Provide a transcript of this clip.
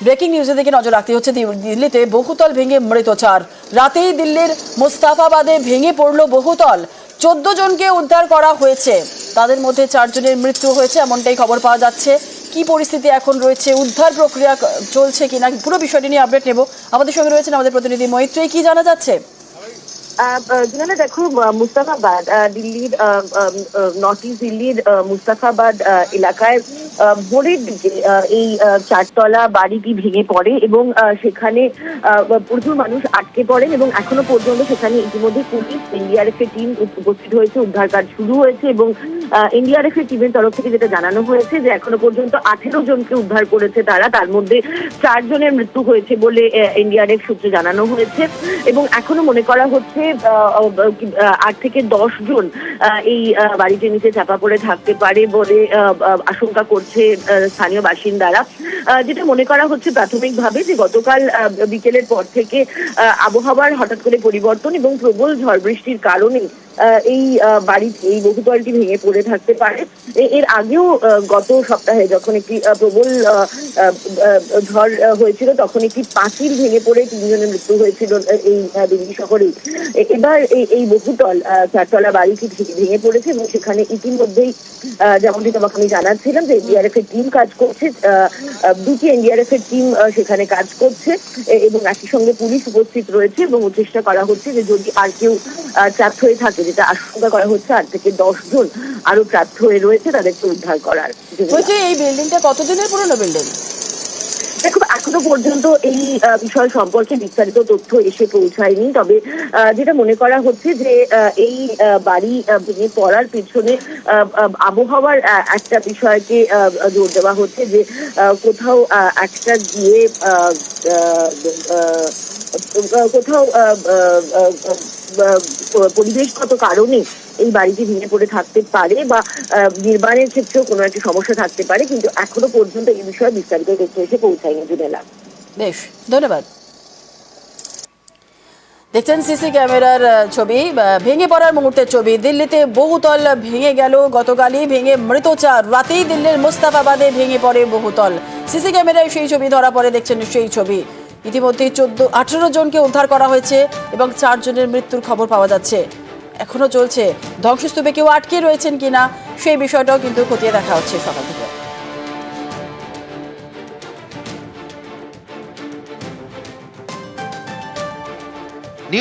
Breaking নিউজের দিকে নজর রাখতে হচ্ছে। দিল্লিতে বহুতল ভেঙে মৃত 4। রাতেই দিল্লির মুস্তাফাবাদে ভেঙে পড়ল বহুতল। 14 জনকে উদ্ধার করা হয়েছে, তাদের মধ্যে 4 জনের মৃত্যু হয়েছে এমনটাই খবর পাওয়া যাচ্ছে। কি পরিস্থিতি এখন রয়েছে, উদ্ধার প্রক্রিয়া চলছে কিনা, পুরো বিষয়টি নিয়ে আপডেট নেব। আমাদের সঙ্গে রয়েছেন আমাদের প্রতিনিধি মৈত্রী। কি জানা যাচ্ছে? দেখো, মুস্তাফাবাদ দিল্লির নর্থ ইস্ট দিল্লির মুস্তাফাবাদ এলাকায় ভোরের দিকে এই 4তলা বাড়িটি ভেঙে পড়ে এবং সেখানে প্রচুর মানুষ আটকে পড়েন এবং এখনো পর্যন্ত সেখানে ইতিমধ্যে পুলিশ, এনডিআরএফ এর টিম উপস্থিত হয়েছে, উদ্ধার কাজ শুরু হয়েছে এবং এনডিআরএফ এর টিমের তরফ থেকে যেটা জানানো হয়েছে যে এখনো পর্যন্ত 18 জনকে উদ্ধার করেছে তারা, তার মধ্যে 4 জনের মৃত্যু হয়েছে বলে এনডিআরএফ সূত্রে জানানো হয়েছে এবং এখনো মনে করা হচ্ছে 8 থেকে 10 জন এই বাড়িটির নিচে চাপা পড়ে থাকতে পারে বলে আশঙ্কা করছে স্থানীয় বাসিন্দারা। যেটা মনে করা হচ্ছে প্রাথমিকভাবে যে গতকাল বিকেলের পর থেকে আবহাওয়ার হঠাৎ করে পরিবর্তন এবং প্রবল ঝড় বৃষ্টির কারণে এই এই বহুতলটি ভেঙে পড়ে থাকতে পারে। এর আগেও গত সপ্তাহে যখন একটি প্রবল ঝড় হয়েছিল তখন একটি পাঁচিল ভেঙে পড়ে 3 জনের মৃত্যু হয়েছিল এই দিল্লি শহরে। এবার এই বহুতল 4তলা বাড়িটি ভেঙে পড়েছে এবং সেখানে ইতিমধ্যেই যেমনটি তোমাকে আমি জানাচ্ছিলাম যে এনডিআরএফ এর টিম কাজ করছে, 2টি এনডিআরএফ এর টিম সেখানে কাজ করছে এবং একই সঙ্গে পুলিশ উপস্থিত রয়েছে এবং চেষ্টা করা হচ্ছে যে যদি আর কেউ ট্র্যাপ হয়ে থাকে, যেটা আশঙ্কা করা হচ্ছে 8 থেকে 10 জন আরো ট্র্যাপ হয়ে রয়েছে, তাদেরকে উদ্ধার করার। এই বিল্ডিংটা কতদিনের পুরনো বিল্ডিং? দেখো, এখনো পর্যন্ত এই বিষয় সম্পর্কে বিস্তারিত তথ্য এসে পৌঁছায়নি, তবে যেটা মনে করা হচ্ছে যে এই বাড়ি ভেঙে পড়ার পেছনে আবহাওয়ার একটা বিষয়কে জোর দেওয়া হচ্ছে যে কোথাও একটা গিয়ে কোথাও পরিবেশগত কারণে এই বাড়িটি ভেঙে পড়ে থাকতে পারে বা নির্মাণের ক্ষেত্রেও কোনো একটা সমস্যা থাকতে পারে, কিন্তু এখনো পর্যন্ত এই বিষয়ে বিস্তারিত তথ্য এসে পৌঁছায়নি। জুনেলা, বেশ, ধন্যবাদ। দেখছেন সিসি ক্যামেরার ছবি, ভেঙে পড়ার মুহূর্তের ছবি। দিল্লিতে বহুতল ভেঙে গেল গতকালই, ভেঙে মৃত 4। রাতেই দিল্লির মুস্তাফাবাদে ভেঙে পড়ে বহুতল। সিসি ক্যামেরায় সেই ছবি ধরা পড়ে, দেখছেন সেই ছবি। ইতিমধ্যে 18 জনকে উদ্ধার করা হয়েছে এবং 4 জনের মৃত্যুর খবর পাওয়া যাচ্ছে। এখনো চলছে ধ্বংসস্তূপে কেউ আটকে রয়েছেন কিনা সেই বিষয়টাও কিন্তু খতিয়ে দেখা হচ্ছে সকাল থেকে।